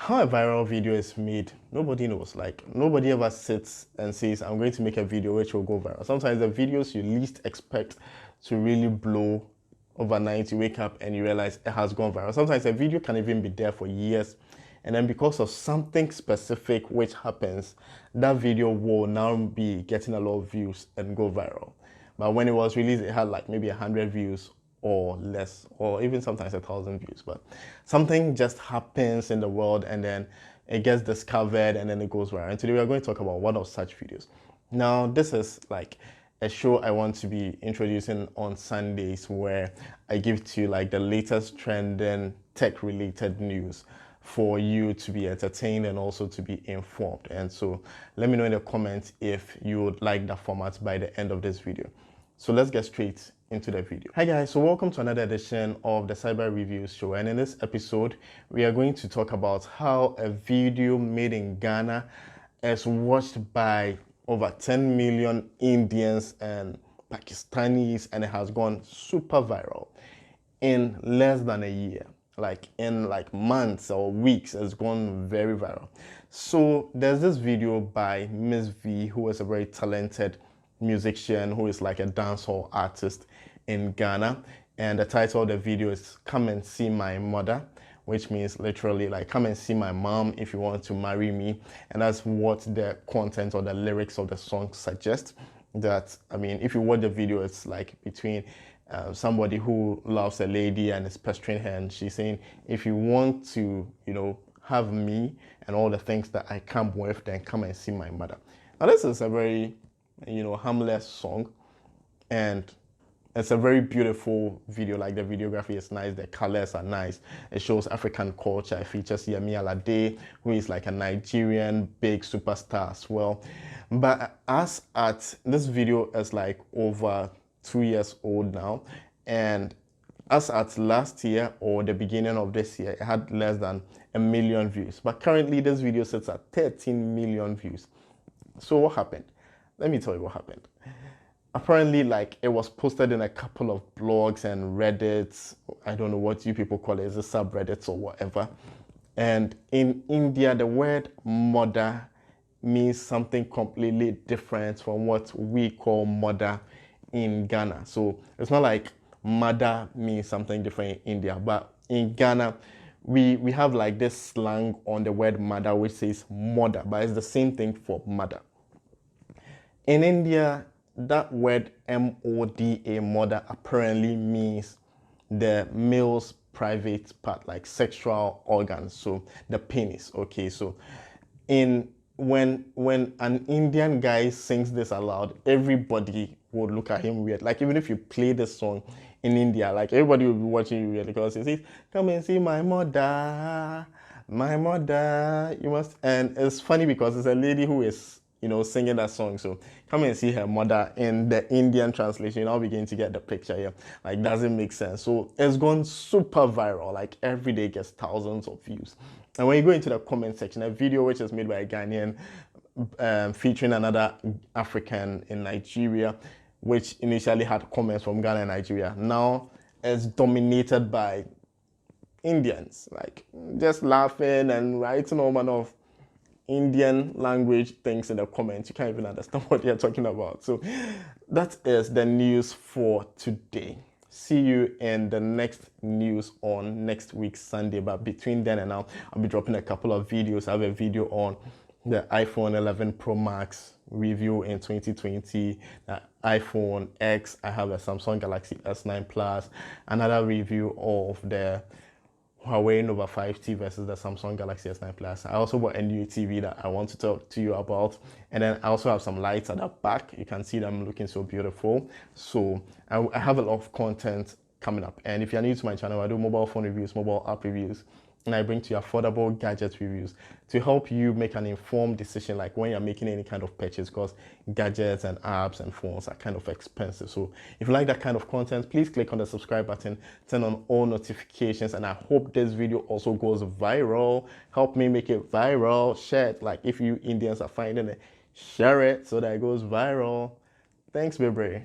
How a viral video is made, nobody knows. Like, nobody ever sits and says, I'm going to make a video which will go viral. Sometimes the videos you least expect to really blow overnight, you wake up and you realize it has gone viral. Sometimes a video can even be there for years, and then because of something specific which happens, that video will now be getting a lot of views and go viral. But when it was released, it had like maybe 100 views or less, or even sometimes 1,000 views. But something just happens in the world and then it gets discovered and then it goes viral. And today we are going to talk about one of such videos. Now, this is like a show I want to be introducing on Sundays where I give to you like the latest trending tech related news for you to be entertained and also to be informed. And so let me know in the comments if you would like that format by the end of this video. So let's get straight into the video. Hi guys, so welcome to another edition of the Cyber Reviews show, and in this episode we are going to talk about how a video made in Ghana is watched by over 10 million Indians and Pakistanis, and it has gone super viral in less than a year. Like in like months or weeks, it's gone very viral. So there's this video by MzVee, who is a very talented musician who is like a dancehall artist in Ghana, and the title of the video is "Come and See My Mother," which means literally like come and see my mom if you want to marry me. And that's what the content or the lyrics of the song suggest. That, I mean, if you watch the video, it's like between somebody who loves a lady and is pestering her, and she's saying, if you want to, have me and all the things that I come with, then come and see my mother. Now this is a very harmless song, and it's a very beautiful video. Like, the videography is nice, the colors are nice, it shows African culture, it features Yemi Alade, who is like a Nigerian big superstar as well. But as at this video is like over 2 years old now, and as at last year or the beginning of this year, it had less than 1 million views. But currently this video sits at 13 million views. So what happened? Let me tell you what happened. Apparently, like, it was posted in a couple of blogs and Reddits. I don't know what you people call it, is it subreddits or whatever. And in India, the word Moda means something completely different from what we call mother in Ghana. So it's not like mother means something different in India, but in Ghana, we have like this slang on the word mother which says mother, but it's the same thing for mother. In India, that word M-O-D-A, mother, apparently means the male's private part, like sexual organs, so the penis. Okay, so when an Indian guy sings this aloud, everybody would look at him weird. Like, even if you play this song in India, like, everybody will be watching you weird because he says, come and see my mother, you must. And it's funny because it's a lady who is singing that song. So come and see her mother in the Indian translation. I'll begin to get the picture here. Like, doesn't make sense. So it's gone super viral. Like, every day gets thousands of views. And when you go into the comment section, a video which is made by a Ghanaian featuring another African in Nigeria, which initially had comments from Ghana and Nigeria, now is dominated by Indians, like just laughing and writing all manner of Indian language things in the comments. You can't even understand what they're talking about. So that is the news for today. See you in the next news on next week Sunday. But between then and now, I'll be dropping a couple of videos. I have a video on the iPhone 11 Pro Max review in 2020, the iPhone X. I have a Samsung Galaxy S9 Plus, another review of the Huawei Nova 5T versus the Samsung Galaxy S9 Plus. I also bought a new TV that I want to talk to you about. And then I also have some lights at the back. You can see them looking so beautiful. So I have a lot of content coming up. And if you're new to my channel, I do mobile phone reviews, mobile app reviews, and I bring to you affordable gadget reviews to help you make an informed decision, like when you're making any kind of purchase, because gadgets and apps and phones are kind of expensive. So if you like that kind of content, please click on the subscribe button, turn on all notifications, and I hope this video also goes viral. Help me make it viral. Share it. Like, if you Indians are finding it, share it so that it goes viral. Thanks, baby.